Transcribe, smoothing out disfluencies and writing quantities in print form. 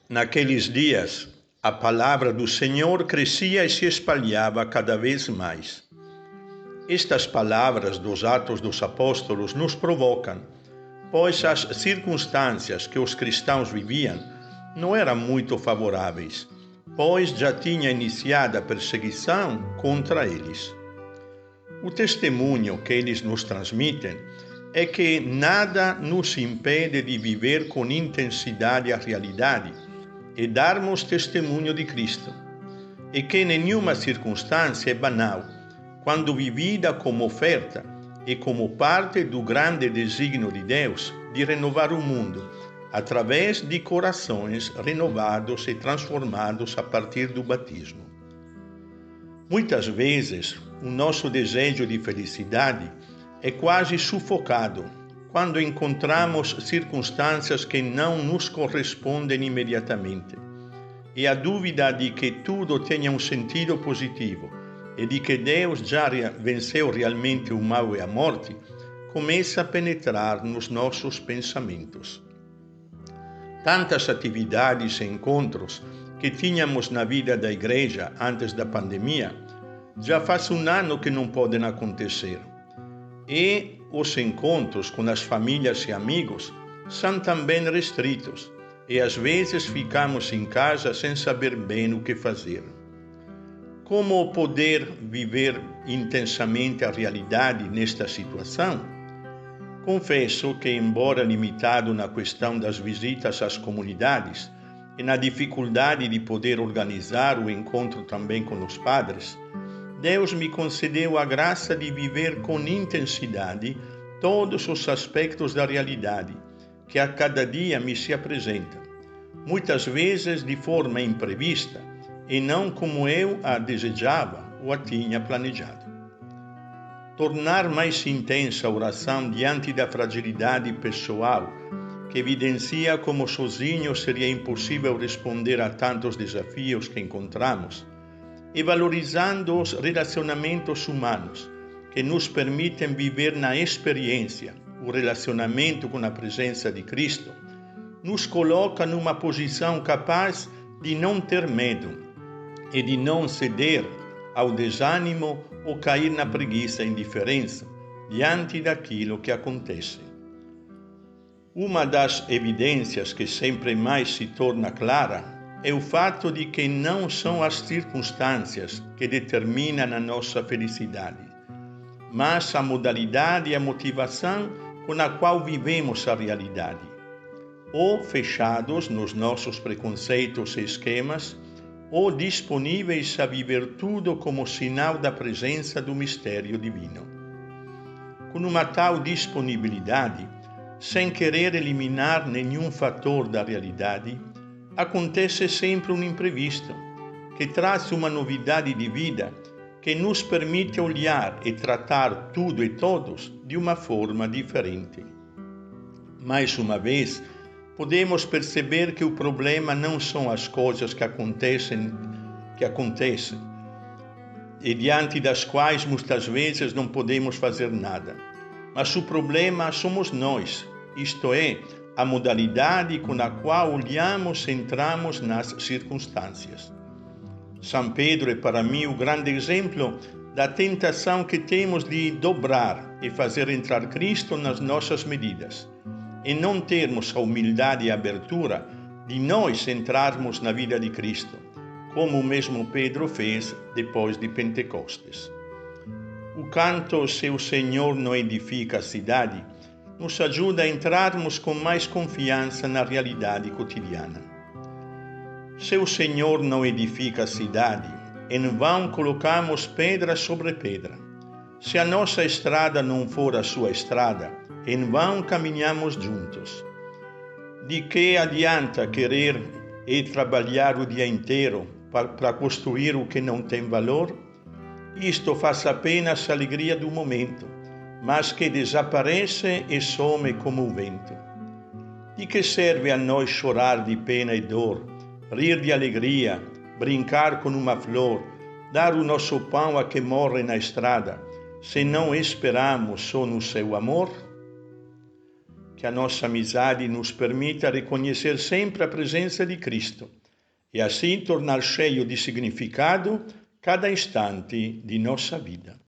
Naqueles dias, a palavra do Senhor crescia e se espalhava cada vez mais. Estas palavras dos Atos dos Apóstolos nos provocam, pois as circunstâncias que os cristãos viviam não eram muito favoráveis, pois já tinha iniciado a perseguição contra eles. O testemunho que eles nos transmitem é que nada nos impede de viver com intensidade a realidade e darmos testemunho de Cristo, e que nenhuma circunstância é banal quando vivida como oferta e como parte do grande desígnio de Deus de renovar o mundo através de corações renovados e transformados a partir do batismo. Muitas vezes, o nosso desejo de felicidade é quase sufocado quando encontramos circunstâncias que não nos correspondem imediatamente. E a dúvida de que tudo tenha um sentido positivo e de que Deus já venceu realmente o mal e a morte começa a penetrar nos nossos pensamentos. Tantas atividades e encontros que tínhamos na vida da igreja antes da pandemia, já faz um ano que não podem acontecer. E os encontros com as famílias e amigos são também restritos, e às vezes ficamos em casa sem saber bem o que fazer. Como poder viver intensamente a realidade nesta situação? Confesso que, embora limitado na questão das visitas às comunidades e na dificuldade de poder organizar o encontro também com os padres, Deus me concedeu a graça de viver com intensidade todos os aspectos da realidade que a cada dia me se apresentam, muitas vezes de forma imprevista e não como eu a desejava ou a tinha planejado. Tornar mais intensa a oração diante da fragilidade pessoal, que evidencia como sozinho seria impossível responder a tantos desafios que encontramos, e valorizando os relacionamentos humanos que nos permitem viver na experiência o relacionamento com a presença de Cristo, nos coloca numa posição capaz de não ter medo e de não ceder ao desânimo ou cair na preguiça e indiferença diante daquilo que acontece. Uma das evidências que sempre mais se torna clara é o fato de que não são as circunstâncias que determinam a nossa felicidade, mas a modalidade e a motivação com a qual vivemos a realidade, ou fechados nos nossos preconceitos e esquemas, ou disponíveis a viver tudo como sinal da presença do mistério divino. Com uma tal disponibilidade, sem querer eliminar nenhum fator da realidade, acontece sempre um imprevisto, que traz uma novidade de vida que nos permite olhar e tratar tudo e todos de uma forma diferente. Mais uma vez, podemos perceber que o problema não são as coisas que acontecem e diante das quais muitas vezes não podemos fazer nada, mas o problema somos nós, isto é, a modalidade com a qual olhamos e entramos nas circunstâncias. São Pedro é para mim o grande exemplo da tentação que temos de dobrar e fazer entrar Cristo nas nossas medidas, e não termos a humildade e a abertura de nós entrarmos na vida de Cristo, como o mesmo Pedro fez depois de Pentecostes. O canto "Se o Senhor não edifica a cidade" nos ajuda a entrarmos com mais confiança na realidade cotidiana. Se o Senhor não edifica a cidade, em vão colocamos pedra sobre pedra. Se a nossa estrada não for a sua estrada, em vão caminhamos juntos. De que adianta querer e trabalhar o dia inteiro para construir o que não tem valor? Isto faz apenas a alegria do momento, mas que desaparece e some como o vento. De que serve a nós chorar de pena e dor, rir de alegria, brincar com uma flor, dar o nosso pão a que morre na estrada, se não esperamos só no seu amor? que a nossa amizade nos permita reconhecer sempre a presença de Cristo e assim tornar cheio de significado cada instante de nossa vida.